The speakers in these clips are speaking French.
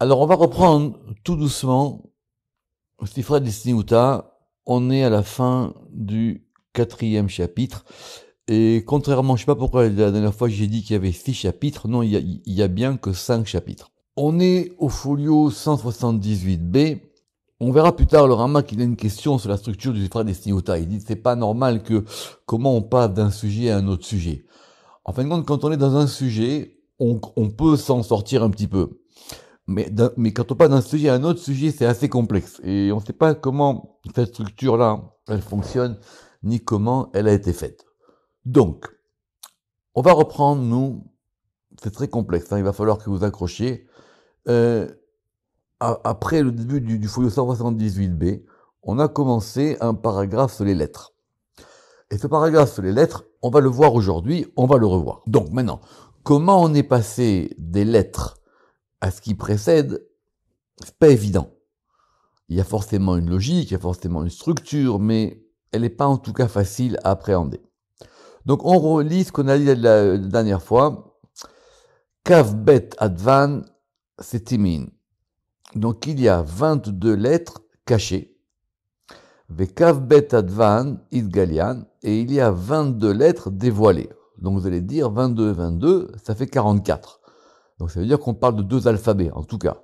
Alors, on va reprendre tout doucement Sifra Desniuta. On est à la fin du 4e chapitre. Et contrairement, je sais pas pourquoi la dernière fois j'ai dit qu'il y avait 6 chapitres. Non, il y a bien que 5 chapitres. On est au folio 178b. On verra plus tard le Rama qu'il a une question sur la structure du Sifra Desniuta. Il dit c'est pas normal que comment on passe d'un sujet à un autre sujet. En fin de compte, quand on est dans un sujet, on peut s'en sortir un petit peu. Mais quand on passe d'un sujet à un autre sujet, c'est assez complexe. Et on ne sait pas comment cette structure-là, elle fonctionne, ni comment elle a été faite. Donc, on va reprendre, nous, c'est très complexe, hein, il va falloir que vous accrochiez. Après le début du folio 178b, on a commencé un paragraphe sur les lettres. Et ce paragraphe sur les lettres, on va le voir aujourd'hui, on va le revoir. Donc maintenant, comment on est passé des lettres à ce qui précède, c'est pas évident. Il y a forcément une logique, il y a forcément une structure, mais elle n'est pas en tout cas facile à appréhender. Donc on relit ce qu'on a dit la dernière fois. Kav bet advan setimin. Donc il y a 22 lettres cachées. Ve kav bet advan idgalian. Et il y a 22 lettres dévoilées. Donc vous allez dire 22 et 22, ça fait 44. Donc ça veut dire qu'on parle de 2 alphabets, en tout cas.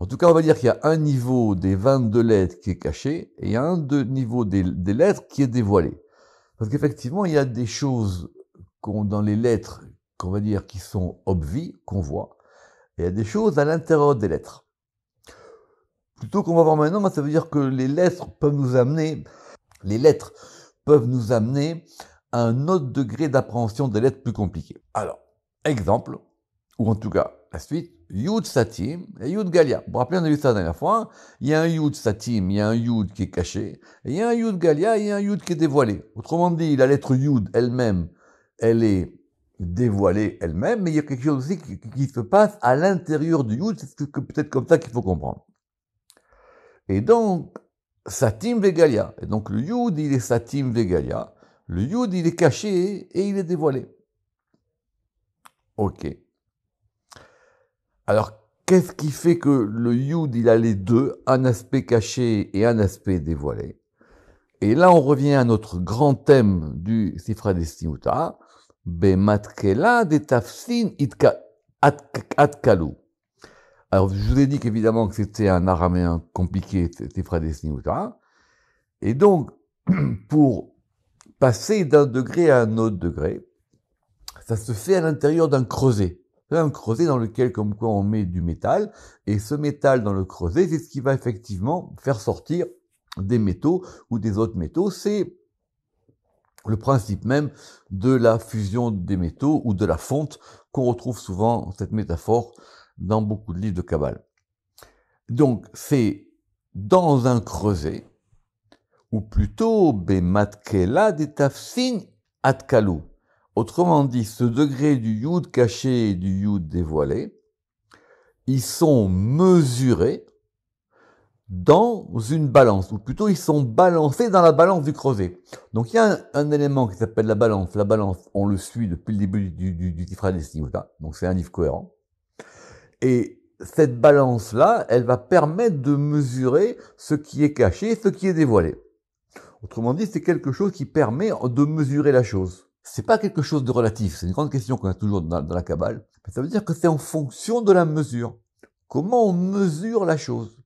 En tout cas, on va dire qu'il y a un niveau des 22 lettres qui est caché, et il y a un niveau des lettres qui est dévoilé. Parce qu'effectivement, il y a des choses dans les lettres, qu'on va dire, qui sont obvies, qu'on voit, et il y a des choses à l'intérieur des lettres. Plutôt qu'on va voir maintenant, ça veut dire que les lettres peuvent nous amener à un autre degré d'appréhension des lettres plus compliquées. Alors, exemple, ou en tout cas, la suite, Yud Satim et Yud Galia. Vous vous rappelez, on a vu ça la dernière fois. Il y a un Yud Satim, il y a un Yud qui est caché, et il y a un Yud Galia, il y a un Yud qui est dévoilé. Autrement dit, la lettre Yud elle-même, elle est dévoilée elle-même, mais il y a quelque chose aussi qui se passe à l'intérieur du Yud, c'est peut-être comme ça qu'il faut comprendre. Et donc, Satim Vegalia. Et donc, le Yud, il est Satim Vegalia. Le Yud, il est caché et il est dévoilé. Ok. Alors, qu'est-ce qui fait que le Yud, il a les deux, un aspect caché et un aspect dévoilé? Et là, on revient à notre grand thème du Sifra Desniuta, Bematkela de Tafsin Atkalu. Alors, je vous ai dit qu'évidemment que c'était un araméen compliqué, Sifra Desniuta. Et donc, pour passer d'un degré à un autre degré, ça se fait à l'intérieur d'un creuset. Un creuset dans lequel, comme quoi, on met du métal, et ce métal dans le creuset, c'est ce qui va effectivement faire sortir des métaux ou des autres métaux. C'est le principe même de la fusion des métaux ou de la fonte qu'on retrouve souvent, cette métaphore, dans beaucoup de livres de Kabbale. Donc, c'est dans un creuset, ou plutôt, Bematkela de Tafsin Atkalu. Autrement dit, ce degré du Yud caché et du Yud dévoilé, ils sont mesurés dans une balance, ou plutôt ils sont balancés dans la balance du creuset. Donc il y a un élément qui s'appelle la balance. La balance, on le suit depuis le début du Sifra Desniuta, donc c'est un livre cohérent. Et cette balance-là, elle va permettre de mesurer ce qui est caché et ce qui est dévoilé. Autrement dit, c'est quelque chose qui permet de mesurer la chose. C'est pas quelque chose de relatif, c'est une grande question qu'on a toujours dans la Kabbale. Ça veut dire que c'est en fonction de la mesure. Comment on mesure la chose?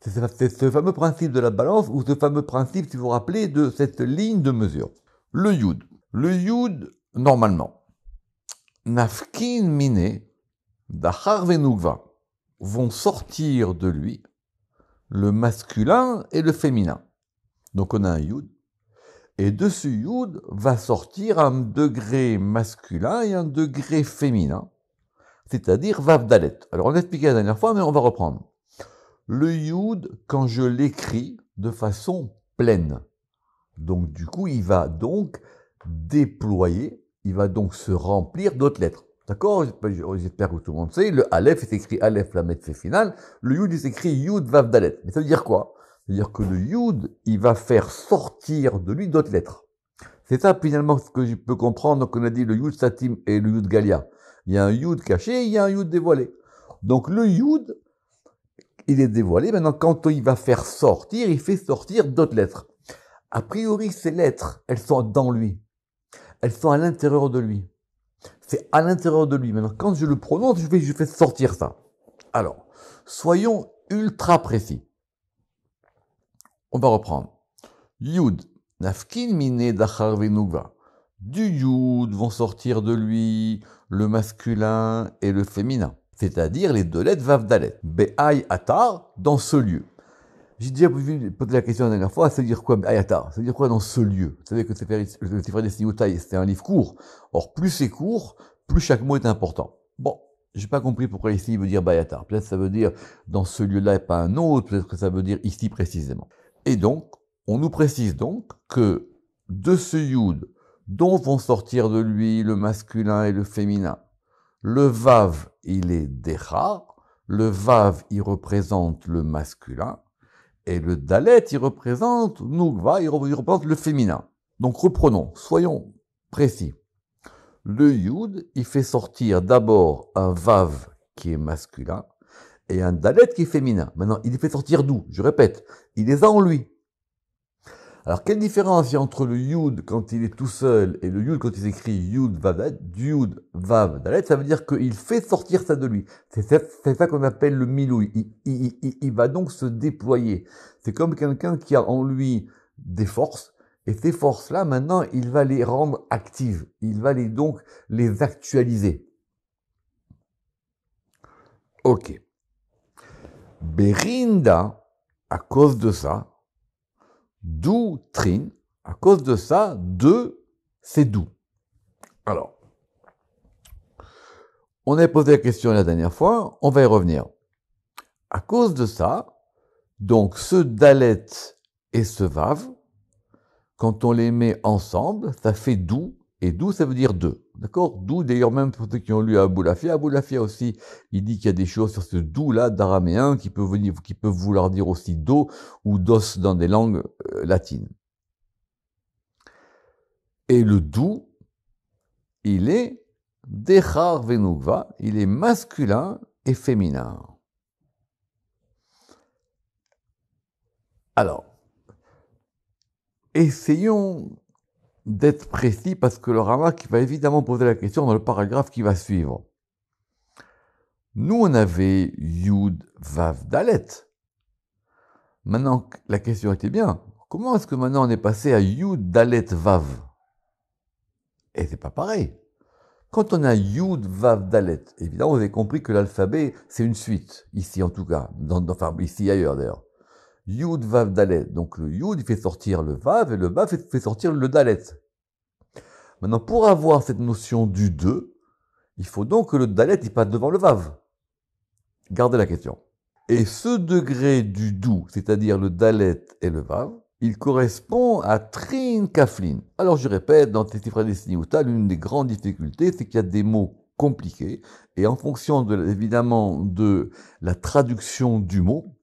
C'est ce fameux principe de la balance, ou ce fameux principe, si vous vous rappelez, de cette ligne de mesure. Le Yud. Le Yud, normalement, Nafkin Mine, Dachar Venugva, vont sortir de lui le masculin et le féminin. Donc on a un Yud. Et de ce Yud va sortir un degré masculin et un degré féminin, c'est-à-dire Vav Dalet. Alors on l'a expliqué la dernière fois, mais on va reprendre. Le Yud, quand je l'écris de façon pleine, donc du coup il va donc déployer, il va donc se remplir d'autres lettres. D'accord? J'espère que tout le monde sait, le Aleph est écrit Aleph, la mettre final, le Yud est écrit Yud Vav Dalet. Mais ça veut dire quoi? C'est-à-dire que le Yud, il va faire sortir de lui d'autres lettres. C'est ça finalement ce que je peux comprendre. Donc on a dit le Yud Satim et le Yud Galia. Il y a un Yud caché, il y a un Yud dévoilé. Donc le Yud, il est dévoilé. Maintenant, quand il va faire sortir, il fait sortir d'autres lettres. A priori, ces lettres, elles sont dans lui. Elles sont à l'intérieur de lui. C'est à l'intérieur de lui. Maintenant, quand je le prononce, je fais sortir ça. Alors, soyons ultra précis. On va reprendre. Yud, nafkin mine dachar venugva. Du yud vont sortir de lui le masculin et le féminin. C'est-à-dire les deux lettres vav dalet. Be'ay atar, dans ce lieu. J'ai déjà posé la question la dernière fois, ça veut dire quoi Be'ay atar? Ça veut dire quoi dans ce lieu? Vous savez que le Sifra des Sniyutai, c'était un livre court. Or, plus c'est court, plus chaque mot est important. Bon, j'ai pas compris pourquoi ici il veut dire Be'ay atar. Peut-être ça veut dire dans ce lieu-là et pas un autre, peut-être que ça veut dire ici précisément. Et donc, on nous précise donc que de ce yud, dont vont sortir de lui le masculin et le féminin, le vav, il est decha, le vav, il représente le masculin, et le dalet, il représente nugva, il représente le féminin. Donc reprenons, soyons précis. Le yud, il fait sortir d'abord un vav qui est masculin, et un dalet qui est féminin. Maintenant, il les fait sortir d'où? Je répète, il les a en lui. Alors, quelle différence il y a entre le yud quand il est tout seul et le yud quand il s'écrit yud vav dalet? Du yud vav dalet, ça veut dire qu'il fait sortir ça de lui. C'est ça qu'on appelle le milouï. Il va donc se déployer. C'est comme quelqu'un qui a en lui des forces, et ces forces-là, maintenant, il va les rendre actives. Il va donc les actualiser. Ok. Berinda, à cause de ça, d'où trin, à cause de ça, c'est d'où. Alors, on avait posé la question la dernière fois, on va y revenir. À cause de ça, donc ce dalet et ce vav, quand on les met ensemble, ça fait d'où, et d'où ça veut dire deux. D'accord? D'où, d'ailleurs, même pour ceux qui ont lu Abou Lafia aussi, il dit qu'il y a des choses sur ce d'où-là, d'araméen, qui peuvent vouloir dire aussi do, ou dos dans des langues latines. Et le d'où, il est dechar venugva, il est masculin et féminin. Alors, essayons d'être précis parce que le Ramak va évidemment poser la question dans le paragraphe qui va suivre. Nous, on avait Yud Vav Dalet. Maintenant, la question était bien. Comment est-ce que maintenant on est passé à Yud Dalet Vav? Et c'est pas pareil. Quand on a Yud Vav Dalet, évidemment, vous avez compris que l'alphabet, c'est une suite. Ici, en tout cas. Enfin, ici ailleurs, d'ailleurs. Yud Vav Dalet. Donc, le Yud, il fait sortir le Vav, et le Vav fait sortir le Dalet. Maintenant, pour avoir cette notion du 2, il faut donc que le Dalet, il passe devant le Vav. Gardez la question. Et ce degré du doux, c'est-à-dire le Dalet et le Vav, il correspond à Trin Kaflin. Alors je répète, dans Sifra des Sniyuta, l'une des grandes difficultés, c'est qu'il y a des mots compliqués, et en fonction évidemment de la traduction du mot,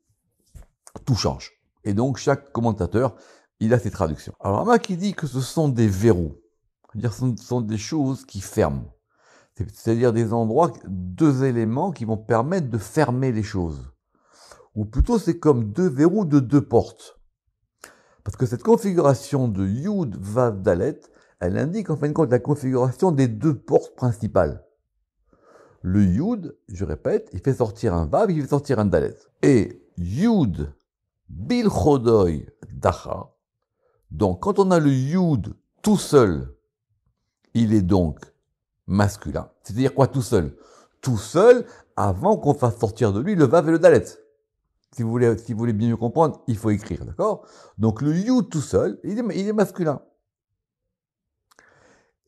tout change. Et donc chaque commentateur, il a ses traductions. Alors Ramak qui dit que ce sont des verrous, c'est-à-dire ce sont des choses qui ferment. C'est-à-dire des endroits, deux éléments qui vont permettre de fermer les choses. Ou plutôt, c'est comme deux verrous de deux portes. Parce que cette configuration de Yud, Vav, Dalet, elle indique en fin de compte la configuration des deux portes principales. Le Yud, je répète, il fait sortir un Vav, il fait sortir un Dalet. Et Yud, Bil Chodoy, Dacha. Donc, quand on a le Yud tout seul, il est donc masculin. C'est-à-dire quoi tout seul? Tout seul, avant qu'on fasse sortir de lui le Vav et le Dalet. Si vous voulez bien mieux comprendre, il faut écrire, d'accord? Donc le Yud tout seul, il est masculin.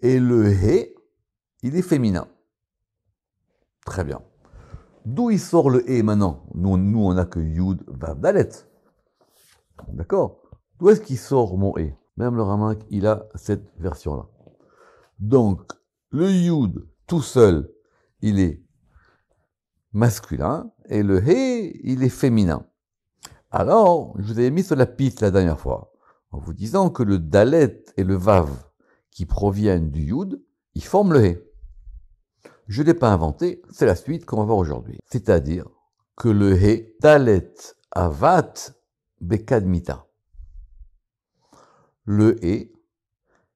Et le He, il est féminin. Très bien. D'où il sort le He maintenant? Nous, on n'a que Yud, Vav, Dalet. D'accord? D'où est-ce qu'il sort mon He? Même le Ramak, il a cette version-là. Donc, le Yud tout seul, il est masculin, et le He, il est féminin. Alors, je vous avais mis sur la piste la dernière fois, en vous disant que le Dalet et le Vav, qui proviennent du Yud, ils forment le He. Je ne l'ai pas inventé, c'est la suite qu'on va voir aujourd'hui. C'est-à-dire que le He, Dalet Avat Bekadmita. Le He,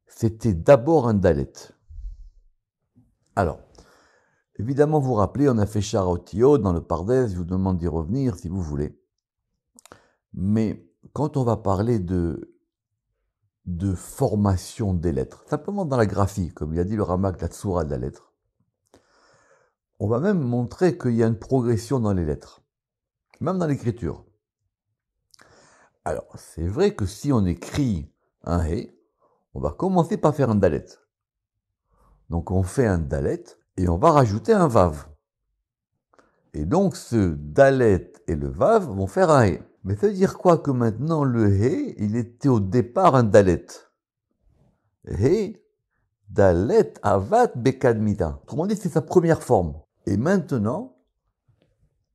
c'était d'abord un Dalet. Alors, évidemment, vous vous rappelez, on a fait Charotio dans le Pardes, je vous demande d'y revenir si vous voulez. Mais quand on va parler de formation des lettres, simplement dans la graphie, comme il a dit le Ramak, la Tsura de la lettre, on va même montrer qu'il y a une progression dans les lettres, même dans l'écriture. Alors, c'est vrai que si on écrit un He, on va commencer par faire un Dalet. Donc on fait un Dalet et on va rajouter un Vav. Et donc ce Dalet et le Vav vont faire un He. Mais ça veut dire quoi que maintenant le He, il était au départ un Dalet. He, Dalet, Avat, Bekadmita. Autrement dit, c'est sa première forme. Et maintenant,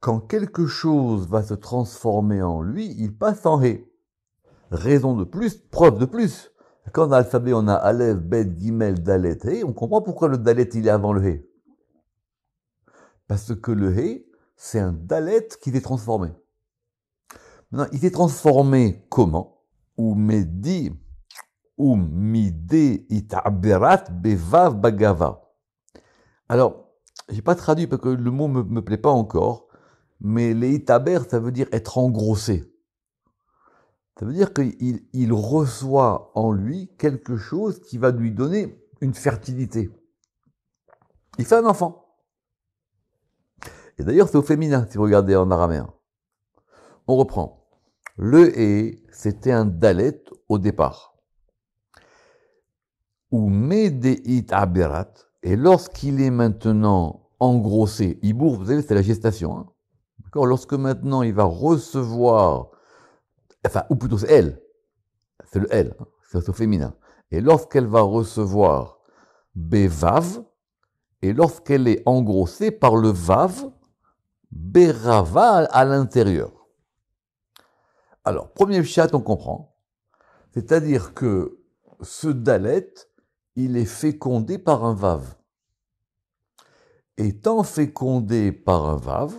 quand quelque chose va se transformer en lui, il passe en He. Raison de plus, preuve de plus. Quand dans l'alphabet on a Aleph, Bet, Gimel, Dalet, He, on comprend pourquoi le Dalet il est avant le He. Parce que le He, c'est un Dalet qui s'est transformé. Maintenant, il s'est transformé comment? Umide itaberat bevav bagava. Alors, j'ai pas traduit parce que le mot me plaît pas encore, mais les itaber, ça veut dire être engrossé. Ça veut dire qu'il reçoit en lui quelque chose qui va lui donner une fertilité. Il fait un enfant. Et d'ailleurs, c'est au féminin, si vous regardez en araméen. On reprend. Le He, c'était un Dalet au départ. Ou Medeit Aberat, et lorsqu'il est maintenant engrossé, Ibour, vous savez, c'est la gestation. Hein. D'accord. Lorsque maintenant il va recevoir, enfin, ou plutôt c'est elle, c'est le elle, hein, c'est au féminin. Et lorsqu'elle va recevoir Bevav, et lorsqu'elle est engrossée par le Vav, Berava à l'intérieur. Alors, premier chat, on comprend. C'est-à-dire que ce Dalet, il est fécondé par un Vav. Étant fécondé par un Vav,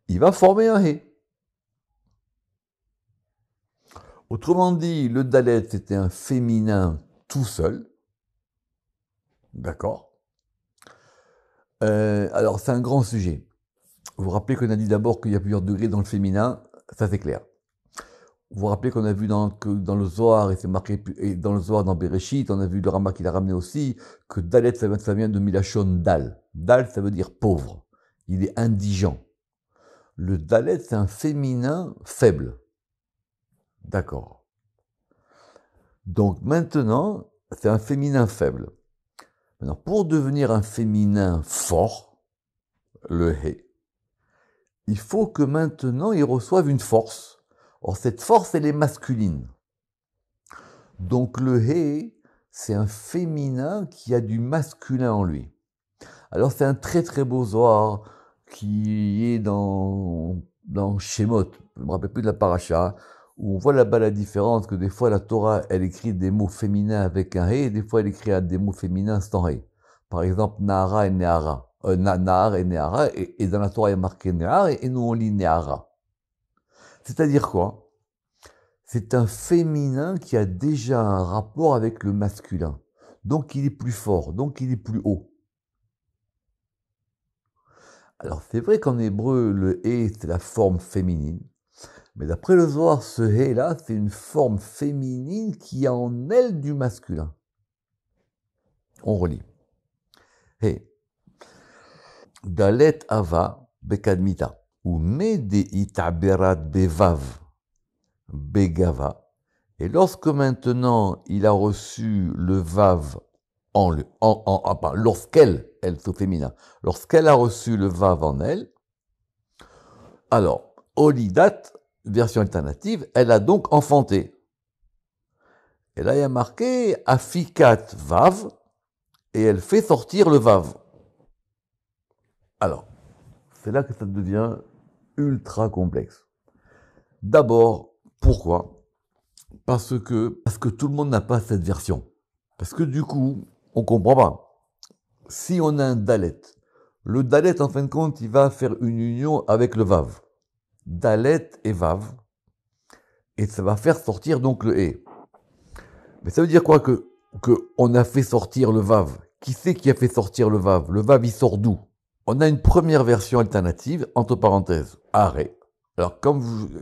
il va former un He. Autrement dit, le Dalet, c'était un féminin tout seul. D'accord. Alors, c'est un grand sujet. Vous vous rappelez qu'on a dit d'abord qu'il y a plusieurs degrés dans le féminin, ça c'est clair. Vous vous rappelez qu'on a vu que dans le Zohar, et c'est marqué, et dans le Zohar, dans Bereshit, on a vu le Rama qui l'a ramené aussi, que Dalet, ça vient de Milachon Dal. Dal, ça veut dire pauvre. Il est indigent. Le Dalet, c'est un féminin faible. D'accord. Donc maintenant, c'est un féminin faible. Maintenant, pour devenir un féminin fort, le He, il faut que maintenant il reçoive une force. Or, cette force, elle est masculine. Donc le He, c'est un féminin qui a du masculin en lui. Alors c'est un très très beau Zohar qui est dans Shemot, je ne me rappelle plus de la paracha, où on voit là-bas la différence que des fois la Torah, elle écrit des mots féminins avec un He, et des fois elle écrit des mots féminins sans He. Par exemple, Nahara et Nehara. Nahar et Nehara, et dans la Torah il y a marqué Nehar, et nous on lit Nehara. C'est-à-dire quoi? C'est un féminin qui a déjà un rapport avec le masculin. Donc il est plus fort, donc il est plus haut. Alors c'est vrai qu'en hébreu, le He, c'est la forme féminine. Mais d'après le Zohar, ce He-là, c'est une forme féminine qui a en elle du masculin. On relit. He. Dalet Ava Bekadmita. Ou Medei Taberat Bevav Begava. Et lorsque maintenant il a reçu le Vav lorsqu'elle, c'est au féminin, lorsqu'elle a reçu le Vav en elle, alors, Olidat, version alternative, elle a donc enfanté. Et là, il y a marqué Afikat Vav, et elle fait sortir le Vav. Alors, c'est là que ça devient ultra complexe. D'abord, pourquoi? Parce que tout le monde n'a pas cette version. Parce que du coup, on comprend pas. Si on a un Dalet, Le Dalet, en fin de compte, il va faire une union avec le Vav. Dalet et Vav. Et ça va faire sortir donc le He. Mais ça veut dire quoi que on a fait sortir le Vav? Qui c'est qui a fait sortir le Vav? Le Vav, il sort d'où? On a une première version alternative, entre parenthèses, arrêt. Alors,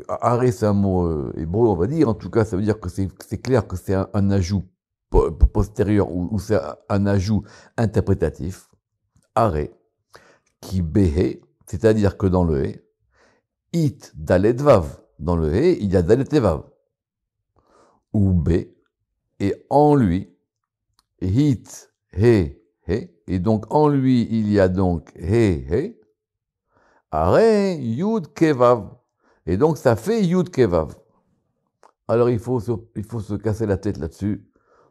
arrêt, c'est un mot hébreu, on va dire. En tout cas, ça veut dire que c'est clair que c'est un ajout postérieur ou c'est un ajout interprétatif. Arrêt, qui béhe, c'est-à-dire que dans le He, it dalet vav. Dans le He, il y a dalet et vav. Ou B, et en lui, hit, he, he, et donc en lui, il y a donc he, he, arrêt, yud, kevav. Et donc ça fait yud, kevav. Alors il faut se casser la tête là-dessus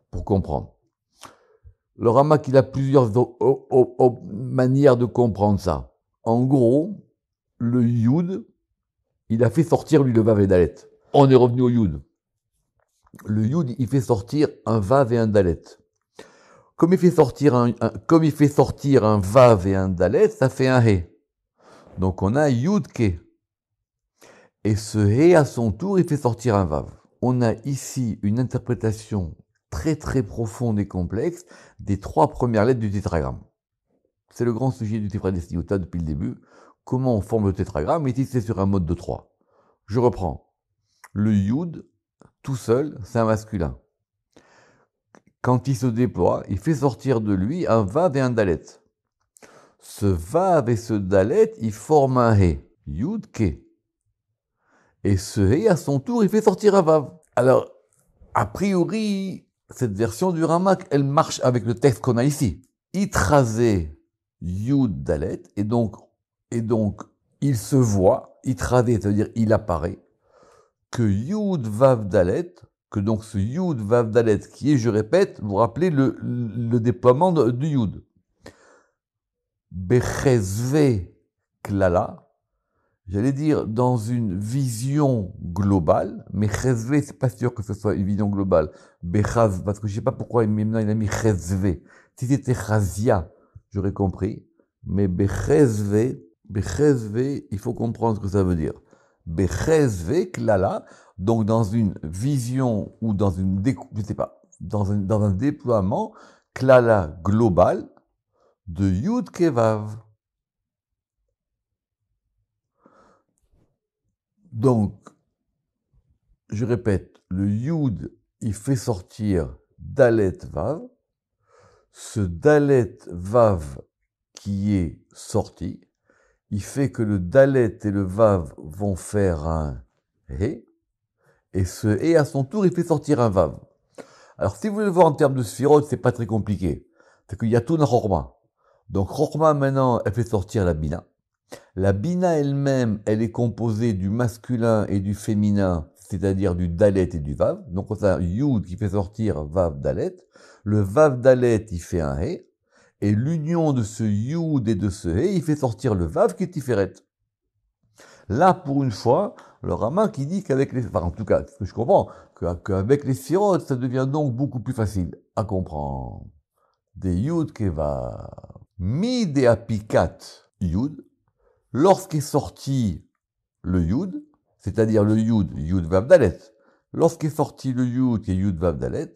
pour comprendre. Le Ramak, il a plusieurs manières de comprendre ça. En gros, le yud, il a fait sortir lui le vav et dalet. On est revenu au yud. Le yud, il fait sortir un vav et un dalet. Comme il fait sortir un vav et un dalet, ça fait un he. Donc on a yud ke. Et ce he, à son tour, il fait sortir un vav. On a ici une interprétation très très profonde et complexe des 3 premières lettres du tétragramme. C'est le grand sujet du Sifra Destinuta depuis le début. Comment on forme le tétragramme? Et ici, c'est sur un mode de 3. Je reprends. Le yud, tout seul, c'est un masculin. Quand il se déploie, il fait sortir de lui un vav et un dalet. Ce vav et ce dalet, ils forment un he, yud ke. Et ce he, à son tour, il fait sortir un vav. Alors, a priori, cette version du Ramak, elle marche avec le texte qu'on a ici. Itrasé, yud dalet, et donc, il se voit, itrasé, c'est-à-dire il apparaît, que yud vav dalet, que donc ce yud vav dalet qui est, je répète, vous rappelez le déploiement du yud. Bechezve klala, j'allais dire dans une vision globale, mais chezve, c'est pas sûr que ce soit une vision globale. Bechaz, parce que je sais pas pourquoi il a mis chezve. Si c'était chazia, j'aurais compris. Mais bechezve, il faut comprendre ce que ça veut dire. Bechezve klala, donc dans une vision ou dans une je sais pas, dans un déploiement klala global de Yud Kevav. Donc, je répète, le Yud, il fait sortir Dalet Vav. Ce Dalet Vav qui est sorti, il fait que le Dalet et le Vav vont faire un He. Et ce He, à son tour, il fait sortir un Vav. Alors, si vous voulez le voir en termes de Sphirot, c'est pas très compliqué. C'est qu'il y a tout dans Chorma. Donc, Chorma, maintenant, elle fait sortir la Bina. La Bina elle-même, elle est composée du masculin et du féminin, c'est-à-dire du Dalet et du Vav. Donc, on a Yud qui fait sortir Vav Dalet. Le Vav Dalet, il fait un He. Et l'union de ce Yud et de ce He, il fait sortir le Vav qui est Tiferet. Là, pour une fois, le Rama qui dit qu'avec les... Enfin, en tout cas, ce que je comprends, qu'avec les Sirot, ça devient donc beaucoup plus facile à comprendre. Des Yud Keva. Mi de apikat Yud. Lorsqu'est sorti le Yud, c'est-à-dire le Yud, Yud Vav Dalet. Lorsqu'est sorti le Yud, qui est Yud Vav Dalet,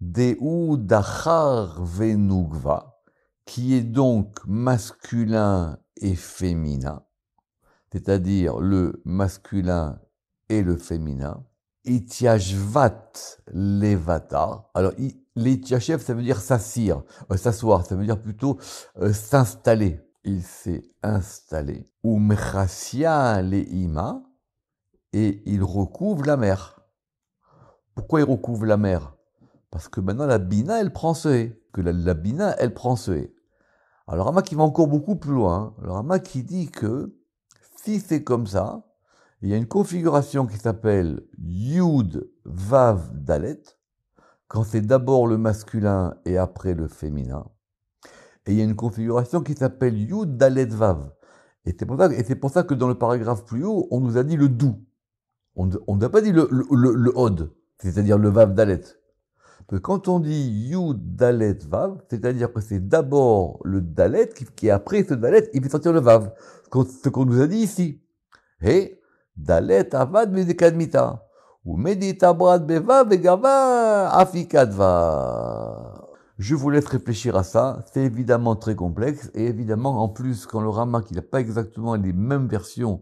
Deu Dachar Venugva, qui est donc masculin et féminin, c'est-à-dire le masculin et le féminin. Itiashvat levata. Alors, l'itiashev, ça veut dire s'asseoir, ça veut dire plutôt s'installer. Il s'est installé. Ou mechassia leima, et il recouvre la mer. Pourquoi il recouvre la mer? Parce que maintenant la bina, elle prend ce he. Que la bina, elle prend ce he. Alors, Rama qui va encore beaucoup plus loin. Le Rama qui dit que si c'est comme ça, il y a une configuration qui s'appelle Yud Vav Dalet, quand c'est d'abord le masculin et après le féminin. Et il y a une configuration qui s'appelle Yud Dalet Vav. Et c'est pour ça que dans le paragraphe plus haut, on nous a dit le dou. On n'a pas dit le Od, c'est-à-dire le Vav Dalet. Quand on dit Yud Dalet Vav, c'est-à-dire que c'est d'abord le Dalet qui après ce Dalet, il fait sortir le Vav. Ce qu'on nous a dit ici. Et Dalet Avad Medekadmita. Ou Medita Brad Bevav et Gava Afikadva. Je vous laisse réfléchir à ça. C'est évidemment très complexe. Et évidemment, en plus, quand le Ramak, il n'a pas exactement les mêmes versions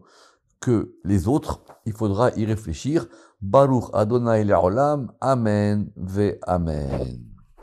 que les autres, il faudra y réfléchir. Baruch Adonai Le'olam. Amen ve Amen.